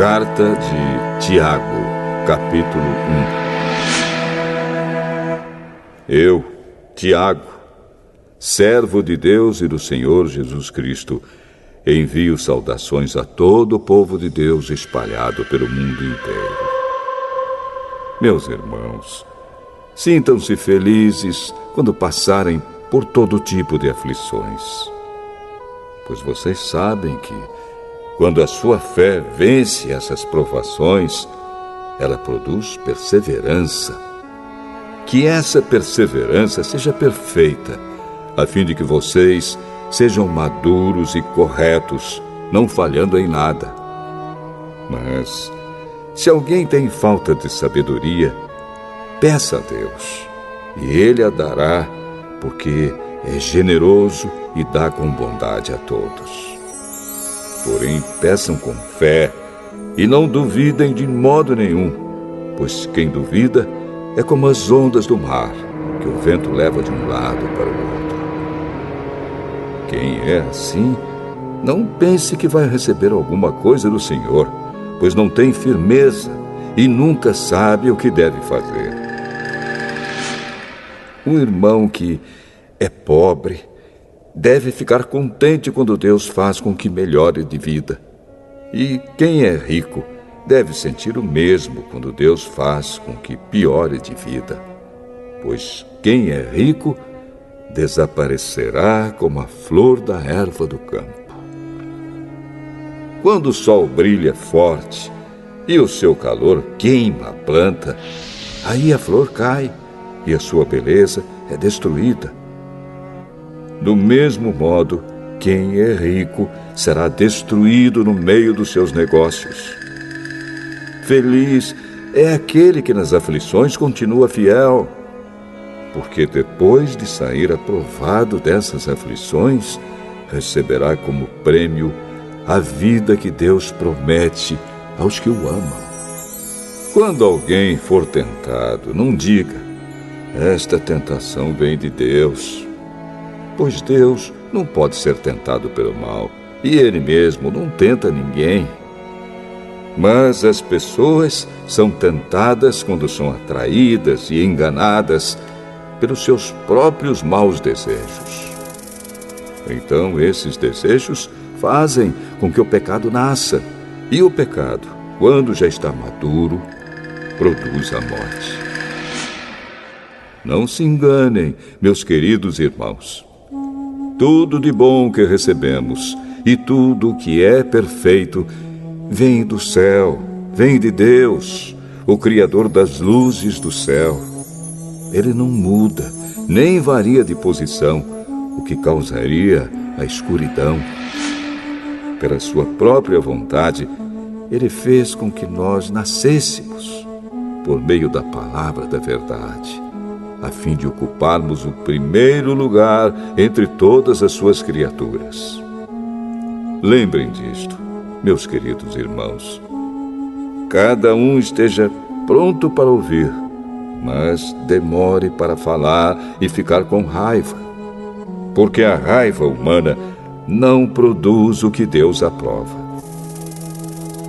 Carta de Tiago, capítulo 1. Eu, Tiago, servo de Deus e do Senhor Jesus Cristo, envio saudações a todo o povo de Deus espalhado pelo mundo inteiro. Meus irmãos, sintam-se felizes quando passarem por todo tipo de aflições, pois vocês sabem que, quando a sua fé vence essas provações, ela produz perseverança. Que essa perseverança seja perfeita, a fim de que vocês sejam maduros e corretos, não falhando em nada. Mas, se alguém tem falta de sabedoria, peça a Deus, e Ele a dará, porque é generoso e dá com bondade a todos. Porém, peçam com fé e não duvidem de modo nenhum, pois quem duvida é como as ondas do mar, que o vento leva de um lado para o outro. Quem é assim, não pense que vai receber alguma coisa do Senhor, pois não tem firmeza e nunca sabe o que deve fazer. Um irmão que é pobre deve ficar contente quando Deus faz com que melhore de vida. E quem é rico deve sentir o mesmo quando Deus faz com que piore de vida. Pois quem é rico desaparecerá como a flor da erva do campo. Quando o sol brilha forte e o seu calor queima a planta, aí a flor cai e a sua beleza é destruída. Do mesmo modo, quem é rico será destruído no meio dos seus negócios. Feliz é aquele que nas aflições continua fiel, porque depois de sair aprovado dessas aflições, receberá como prêmio a vida que Deus promete aos que o amam. Quando alguém for tentado, não diga: esta tentação vem de Deus. Pois Deus não pode ser tentado pelo mal, e Ele mesmo não tenta ninguém. Mas as pessoas são tentadas quando são atraídas e enganadas pelos seus próprios maus desejos. Então esses desejos fazem com que o pecado nasça, e o pecado, quando já está maduro, produz a morte. Não se enganem, meus queridos irmãos. Tudo de bom que recebemos e tudo que é perfeito vem do céu, vem de Deus, o Criador das luzes do céu. Ele não muda, nem varia de posição, o que causaria a escuridão. Pela sua própria vontade, Ele fez com que nós nascêssemos por meio da palavra da verdade, a fim de ocuparmos o primeiro lugar entre todas as suas criaturas. Lembrem disto, meus queridos irmãos. Cada um esteja pronto para ouvir, mas demore para falar e ficar com raiva, porque a raiva humana não produz o que Deus aprova.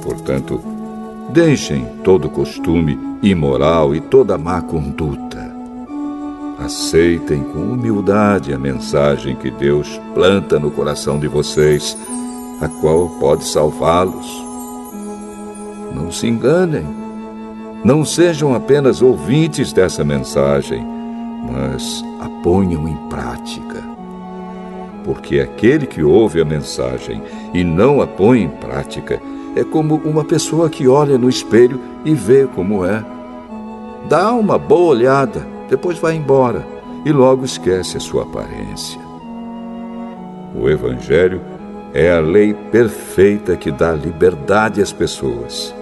Portanto, deixem todo costume imoral e toda má conduta. Aceitem com humildade a mensagem que Deus planta no coração de vocês, a qual pode salvá-los. Não se enganem. Não sejam apenas ouvintes dessa mensagem, mas a ponham em prática. Porque aquele que ouve a mensagem e não a põe em prática é como uma pessoa que olha no espelho e vê como é. Dá uma boa olhada, depois vai embora e logo esquece a sua aparência. O Evangelho é a lei perfeita que dá liberdade às pessoas.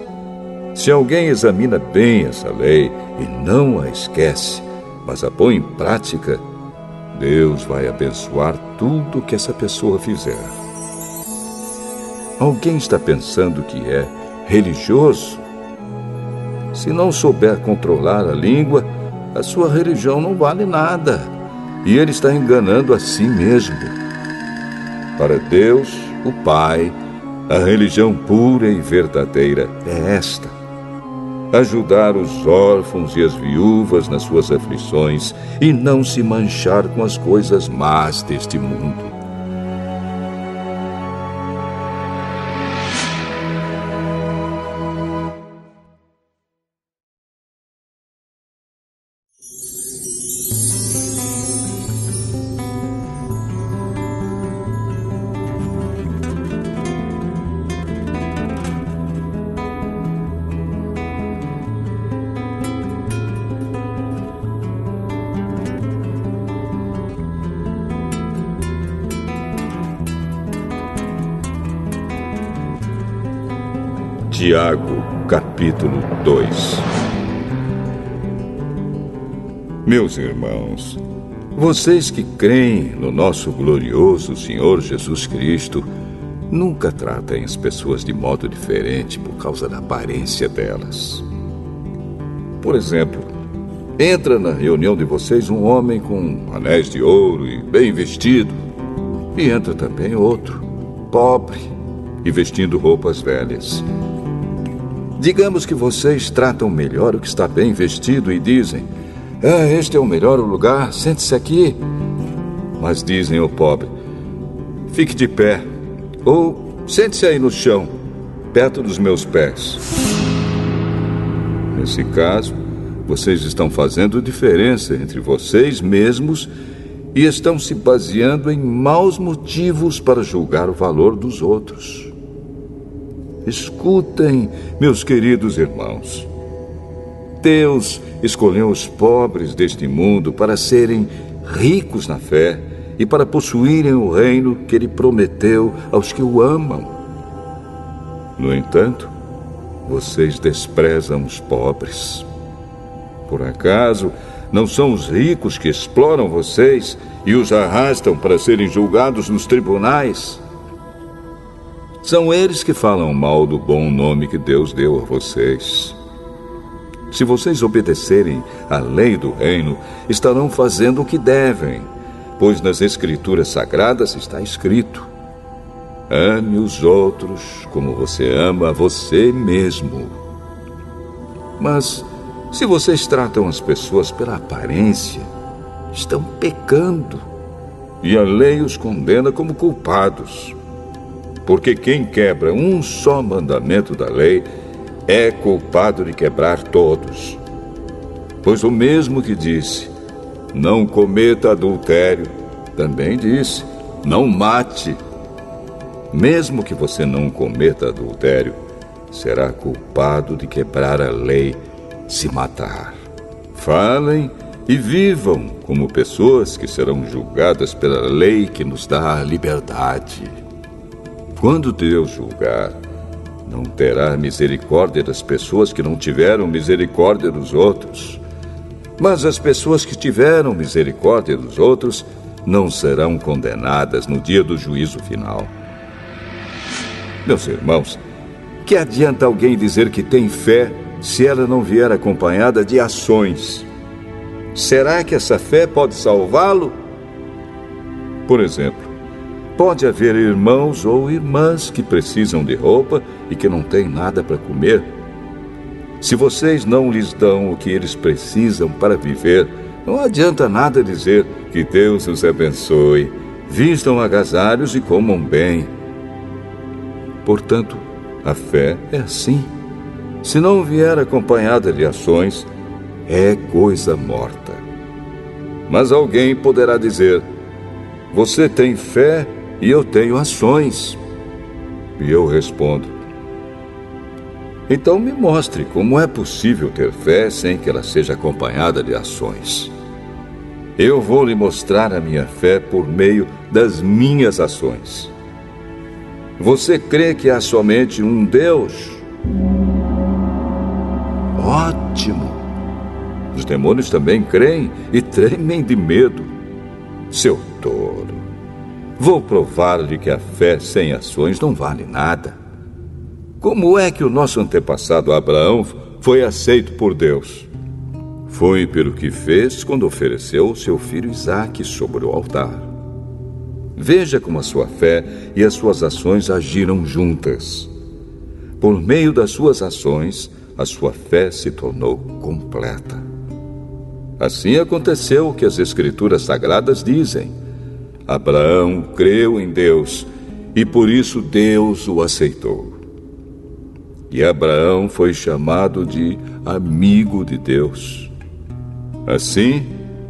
Se alguém examina bem essa lei e não a esquece, mas a põe em prática, Deus vai abençoar tudo que essa pessoa fizer. Alguém está pensando que é religioso? Se não souber controlar a língua, a sua religião não vale nada, e ele está enganando a si mesmo. Para Deus, o Pai, A religião pura e verdadeira é esta: ajudar os órfãos e as viúvas nas suas aflições e não se manchar com as coisas más deste mundo. Tiago, capítulo 2. Meus irmãos, vocês que creem no nosso glorioso Senhor Jesus Cristo, nunca tratem as pessoas de modo diferente por causa da aparência delas. Por exemplo, entra na reunião de vocês um homem com anéis de ouro e bem vestido, e entra também outro, pobre e vestindo roupas velhas. Digamos que vocês tratam melhor o que está bem vestido e dizem: este é o melhor lugar, sente-se aqui. Mas dizem ao pobre: fique de pé, ou sente-se aí no chão, perto dos meus pés. Nesse caso, vocês estão fazendo diferença entre vocês mesmos e estão se baseando em maus motivos para julgar o valor dos outros. Escutem, meus queridos irmãos. Deus escolheu os pobres deste mundo para serem ricos na fé e para possuírem o reino que Ele prometeu aos que o amam. No entanto, vocês desprezam os pobres. Por acaso, não são os ricos que exploram vocês e os arrastam para serem julgados nos tribunais? São eles que falam mal do bom nome que Deus deu a vocês. Se vocês obedecerem à lei do reino, estarão fazendo o que devem, pois nas Escrituras Sagradas está escrito: ame os outros como você ama a você mesmo. Mas, se vocês tratam as pessoas pela aparência, estão pecando, e a lei os condena como culpados. Porque quem quebra um só mandamento da lei é culpado de quebrar todos. Pois o mesmo que disse: não cometa adultério, também disse: não mate. Mesmo que você não cometa adultério, será culpado de quebrar a lei se matar. Falem e vivam como pessoas que serão julgadas pela lei que nos dá a liberdade. Quando Deus julgar, não terá misericórdia das pessoas que não tiveram misericórdia dos outros. Mas as pessoas que tiveram misericórdia dos outros não serão condenadas no dia do juízo final. Meus irmãos, que adianta alguém dizer que tem fé se ela não vier acompanhada de ações? Será que essa fé pode salvá-lo? Por exemplo, pode haver irmãos ou irmãs que precisam de roupa e que não têm nada para comer. Se vocês não lhes dão o que eles precisam para viver, não adianta nada dizer que Deus os abençoe, vistam agasalhos e comam bem. Portanto, a fé é assim. Se não vier acompanhada de ações, é coisa morta. Mas alguém poderá dizer: você tem fé e eu tenho ações. E eu respondo: então me mostre como é possível ter fé sem que ela seja acompanhada de ações. Eu vou lhe mostrar a minha fé por meio das minhas ações. Você crê que há somente um Deus? Ótimo! Os demônios também creem e tremem de medo. Seu tolo! Vou provar-lhe que a fé sem ações não vale nada. Como é que o nosso antepassado Abraão foi aceito por Deus? Foi pelo que fez quando ofereceu seu filho Isaque sobre o altar. Veja como a sua fé e as suas ações agiram juntas. Por meio das suas ações, a sua fé se tornou completa. Assim aconteceu o que as Escrituras Sagradas dizem. Abraão creu em Deus e por isso Deus o aceitou. E Abraão foi chamado de amigo de Deus. Assim,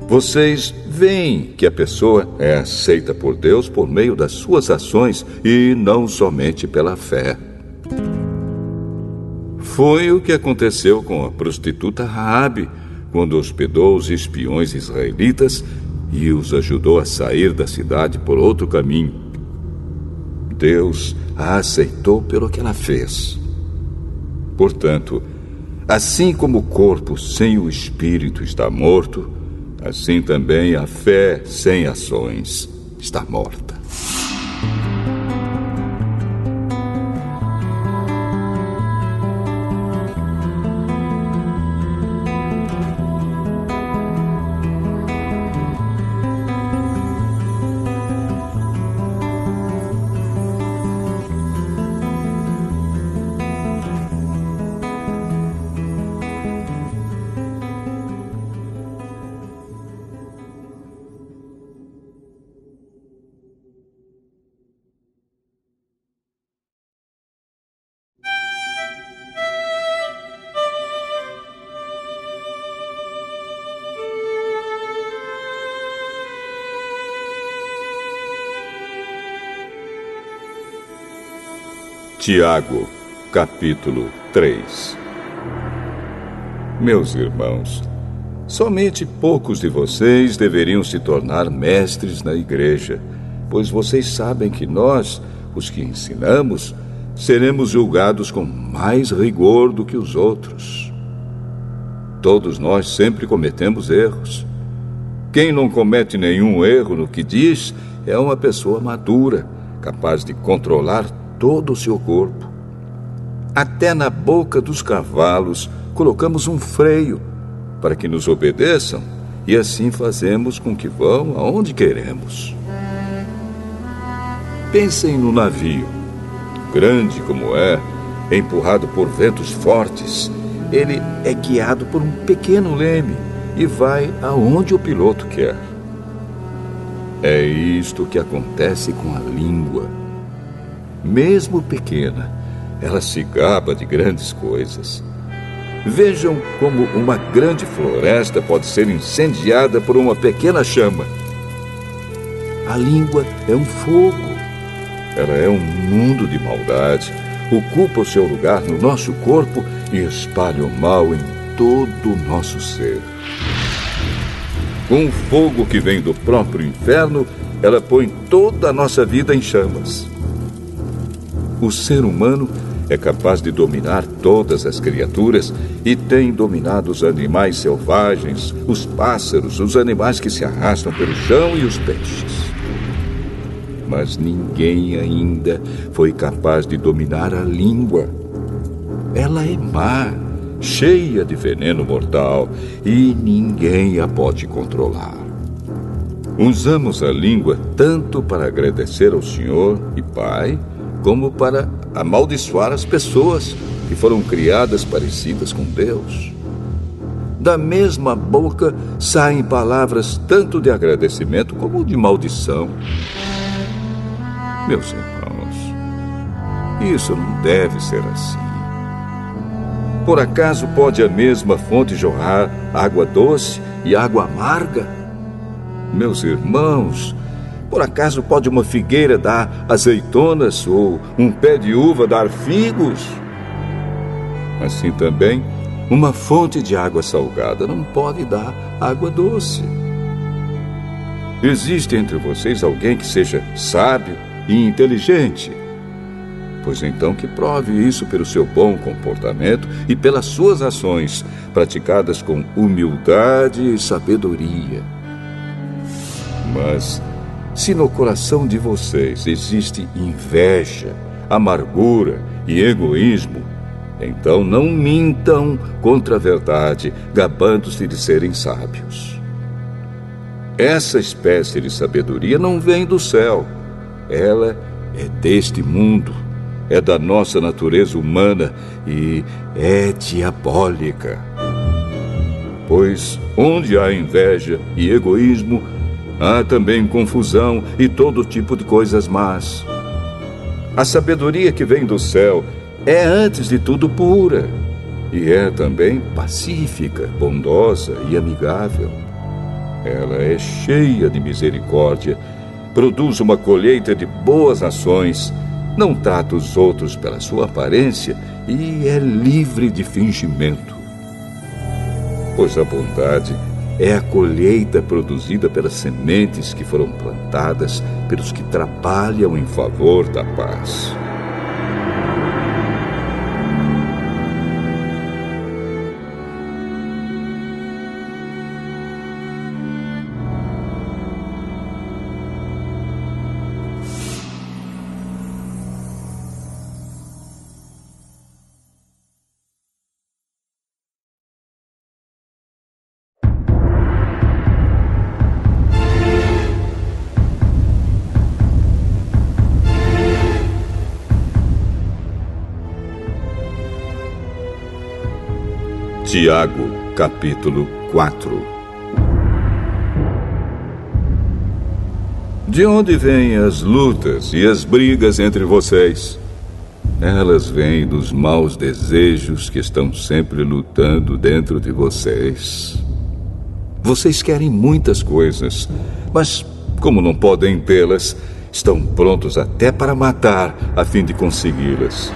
vocês veem que a pessoa é aceita por Deus por meio das suas ações e não somente pela fé. Foi o que aconteceu com a prostituta Raabe, quando hospedou os espiões israelitas e os ajudou a sair da cidade por outro caminho. Deus a aceitou pelo que ela fez. Portanto, assim como o corpo sem o espírito está morto, assim também a fé sem ações está morta. Tiago, capítulo 3. Meus irmãos, somente poucos de vocês deveriam se tornar mestres na igreja, pois vocês sabem que nós, os que ensinamos, seremos julgados com mais rigor do que os outros. Todos nós sempre cometemos erros. Quem não comete nenhum erro no que diz é uma pessoa madura, capaz de controlar todo o seu corpo. Até na boca dos cavalos colocamos um freio para que nos obedeçam e assim fazemos com que vão aonde queremos. Pensem no navio. Grande como é, empurrado por ventos fortes, ele é guiado por um pequeno leme e vai aonde o piloto quer. É isto que acontece com a língua. Mesmo pequena, ela se gaba de grandes coisas. Vejam como uma grande floresta pode ser incendiada por uma pequena chama. A língua é um fogo. Ela é um mundo de maldade, ocupa o seu lugar no nosso corpo e espalha o mal em todo o nosso ser. Com o fogo que vem do próprio inferno, ela põe toda a nossa vida em chamas. O ser humano é capaz de dominar todas as criaturas e tem dominado os animais selvagens, os pássaros, os animais que se arrastam pelo chão e os peixes. Mas ninguém ainda foi capaz de dominar a língua. Ela é má, cheia de veneno mortal e ninguém a pode controlar. Usamos a língua tanto para agradecer ao Senhor e Pai, como para amaldiçoar as pessoas que foram criadas parecidas com Deus. Da mesma boca saem palavras tanto de agradecimento como de maldição. Meus irmãos, isso não deve ser assim. Por acaso pode a mesma fonte jorrar água doce e água amarga? Meus irmãos, por acaso pode uma figueira dar azeitonas ou um pé de uva dar figos? Assim também, uma fonte de água salgada não pode dar água doce. Existe entre vocês alguém que seja sábio e inteligente? Pois então que prove isso pelo seu bom comportamento e pelas suas ações, praticadas com humildade e sabedoria. Mas se no coração de vocês existe inveja, amargura e egoísmo, então não mintam contra a verdade, gabando-se de serem sábios. Essa espécie de sabedoria não vem do céu, ela é deste mundo, é da nossa natureza humana e é diabólica. Pois onde há inveja e egoísmo, há também confusão e todo tipo de coisas más. A sabedoria que vem do céu é, antes de tudo, pura, e é também pacífica, bondosa e amigável. Ela é cheia de misericórdia, produz uma colheita de boas ações, não trata os outros pela sua aparência e é livre de fingimento. Pois a bondade é a colheita produzida pelas sementes que foram plantadas pelos que trabalham em favor da paz. Tiago, capítulo 4. De onde vêm as lutas e as brigas entre vocês? Elas vêm dos maus desejos que estão sempre lutando dentro de vocês. Vocês querem muitas coisas, mas como não podem tê-las, estão prontos até para matar a fim de consegui-las.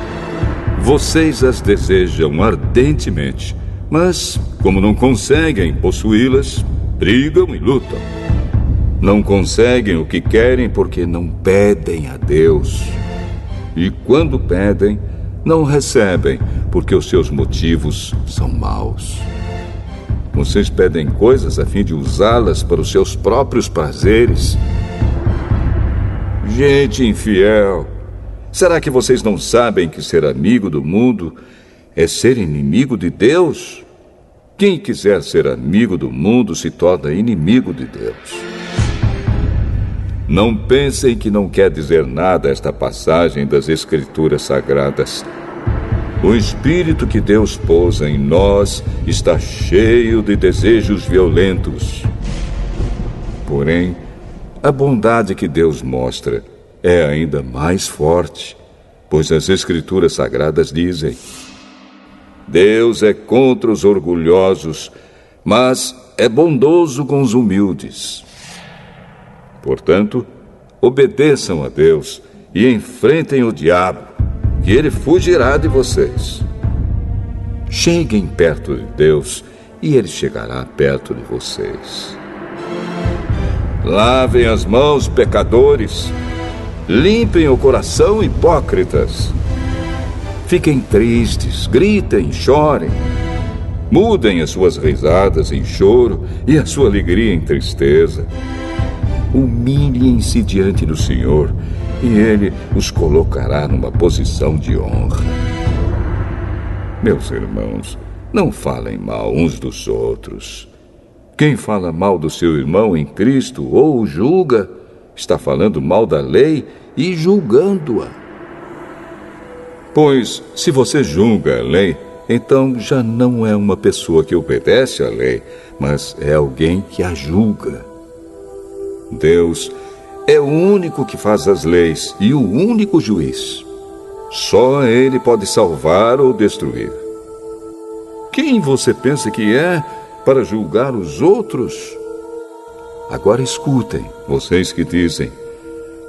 Vocês as desejam ardentemente, mas, como não conseguem possuí-las, brigam e lutam. Não conseguem o que querem porque não pedem a Deus. E quando pedem, não recebem porque os seus motivos são maus. Vocês pedem coisas a fim de usá-las para os seus próprios prazeres. Gente infiel, será que vocês não sabem que ser amigo do mundo é ser inimigo de Deus? Quem quiser ser amigo do mundo se torna inimigo de Deus. Não pensem que não quer dizer nada esta passagem das Escrituras Sagradas. O Espírito que Deus pôs em nós está cheio de desejos violentos. Porém, a bondade que Deus mostra é ainda mais forte, pois as Escrituras Sagradas dizem: Deus é contra os orgulhosos, mas é bondoso com os humildes. Portanto, obedeçam a Deus e enfrentem o diabo, que ele fugirá de vocês. Cheguem perto de Deus e ele chegará perto de vocês. Lavem as mãos, pecadores. Limpem o coração, hipócritas. Fiquem tristes, gritem, chorem. Mudem as suas risadas em choro e a sua alegria em tristeza. Humilhem-se diante do Senhor e Ele os colocará numa posição de honra. Meus irmãos, não falem mal uns dos outros. Quem fala mal do seu irmão em Cristo ou o julga, está falando mal da lei e julgando-a. Pois, se você julga a lei, então já não é uma pessoa que obedece à lei, mas é alguém que a julga. Deus é o único que faz as leis e o único juiz. Só Ele pode salvar ou destruir. Quem você pensa que é para julgar os outros? Agora escutem, vocês que dizem: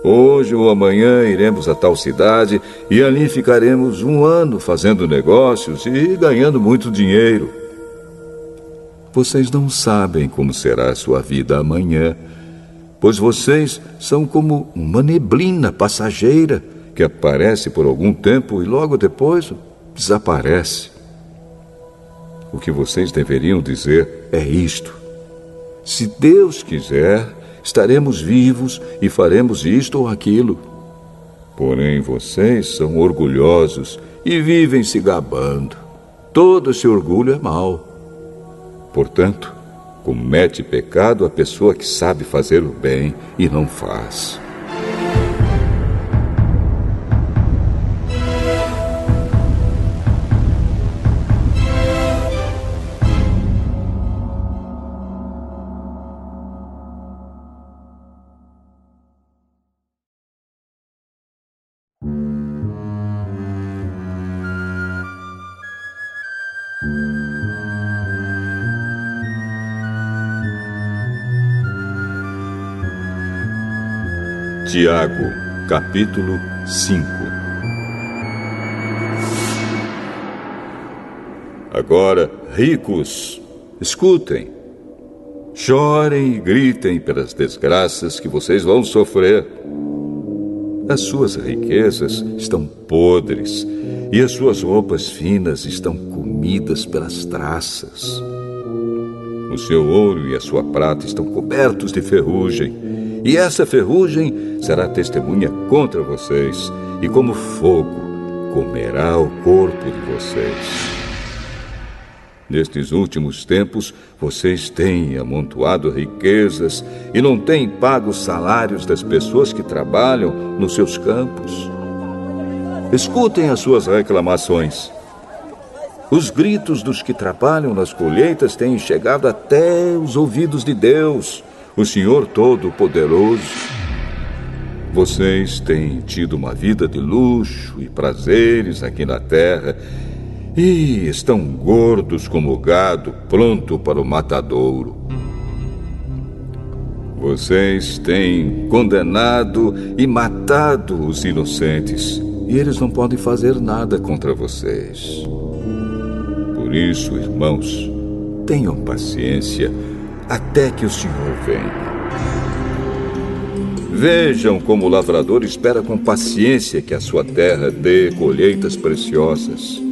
hoje ou amanhã iremos a tal cidade e ali ficaremos 1 ano fazendo negócios e ganhando muito dinheiro. Vocês não sabem como será a sua vida amanhã, pois vocês são como uma neblina passageira que aparece por algum tempo e logo depois desaparece. O que vocês deveriam dizer é isto: se Deus quiser, estaremos vivos e faremos isto ou aquilo. Porém, vocês são orgulhosos e vivem se gabando. Todo esse orgulho é mau. Portanto, comete pecado a pessoa que sabe fazer o bem e não faz. Tiago, capítulo 5. Agora, ricos, escutem. Chorem e gritem pelas desgraças que vocês vão sofrer. As suas riquezas estão podres e as suas roupas finas estão comidas pelas traças. O seu ouro e a sua prata estão cobertos de ferrugem, e essa ferrugem será testemunha contra vocês, e como fogo comerá o corpo de vocês. Nestes últimos tempos, vocês têm amontoado riquezas e não têm pago os salários das pessoas que trabalham nos seus campos. Escutem as suas reclamações. Os gritos dos que trabalham nas colheitas têm chegado até os ouvidos de Deus, o Senhor Todo-Poderoso. Vocês têm tido uma vida de luxo e prazeres aqui na terra e estão gordos como gado, pronto para o matadouro. Vocês têm condenado e matado os inocentes, e eles não podem fazer nada contra vocês. Por isso, irmãos, tenham paciência até que o Senhor venha. Vejam como o lavrador espera com paciência que a sua terra dê colheitas preciosas.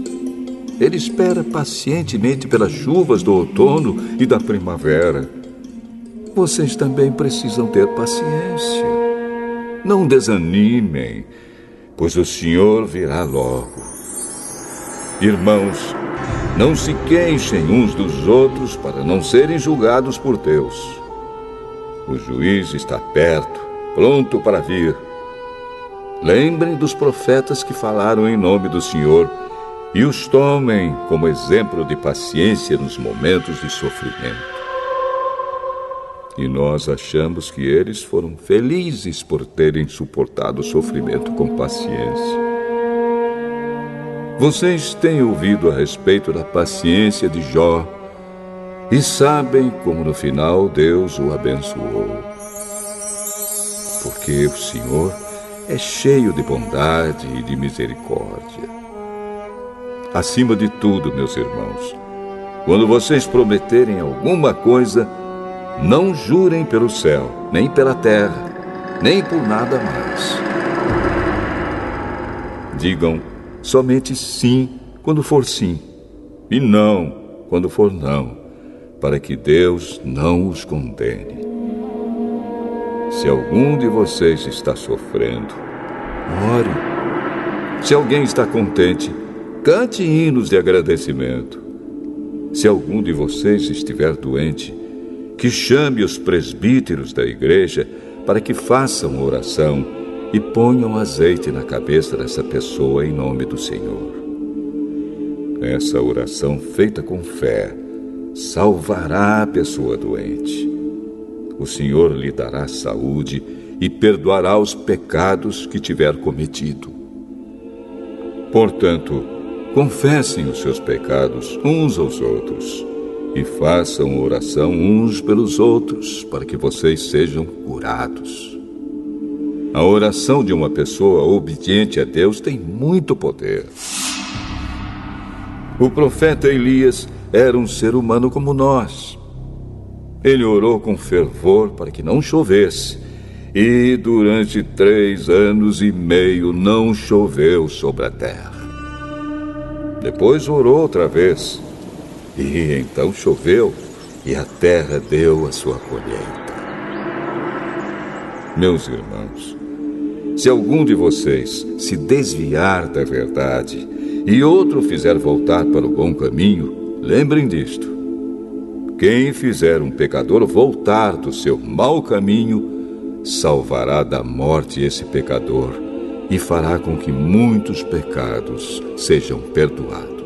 Ele espera pacientemente pelas chuvas do outono e da primavera. Vocês também precisam ter paciência. Não desanimem, pois o Senhor virá logo. Irmãos, não se queixem uns dos outros para não serem julgados por Deus. O juiz está perto, pronto para vir. Lembrem dos profetas que falaram em nome do Senhor e os tomem como exemplo de paciência nos momentos de sofrimento. E nós achamos que eles foram felizes por terem suportado o sofrimento com paciência. Vocês têm ouvido a respeito da paciência de Jó e sabem como no final Deus o abençoou. Porque o Senhor é cheio de bondade e de misericórdia. Acima de tudo, meus irmãos, quando vocês prometerem alguma coisa, não jurem pelo céu, nem pela terra, nem por nada mais. Digam somente sim quando for sim, e não quando for não, para que Deus não os condene. Se algum de vocês está sofrendo, ore. Se alguém está contente, cante hinos de agradecimento. Se algum de vocês estiver doente, que chame os presbíteros da igreja para que façam oração e ponham azeite na cabeça dessa pessoa em nome do Senhor. Essa oração feita com fé salvará a pessoa doente. O Senhor lhe dará saúde e perdoará os pecados que tiver cometido. Portanto, confessem os seus pecados uns aos outros e façam oração uns pelos outros para que vocês sejam curados. A oração de uma pessoa obediente a Deus tem muito poder. O profeta Elias era um ser humano como nós. Ele orou com fervor para que não chovesse, e durante 3 anos e meio não choveu sobre a terra. Depois orou outra vez, e então choveu, e a terra deu a sua colheita. Meus irmãos, se algum de vocês se desviar da verdade e outro fizer voltar para o bom caminho, lembrem disto. Quem fizer um pecador voltar do seu mau caminho, salvará da morte esse pecador e fará com que muitos pecados sejam perdoados.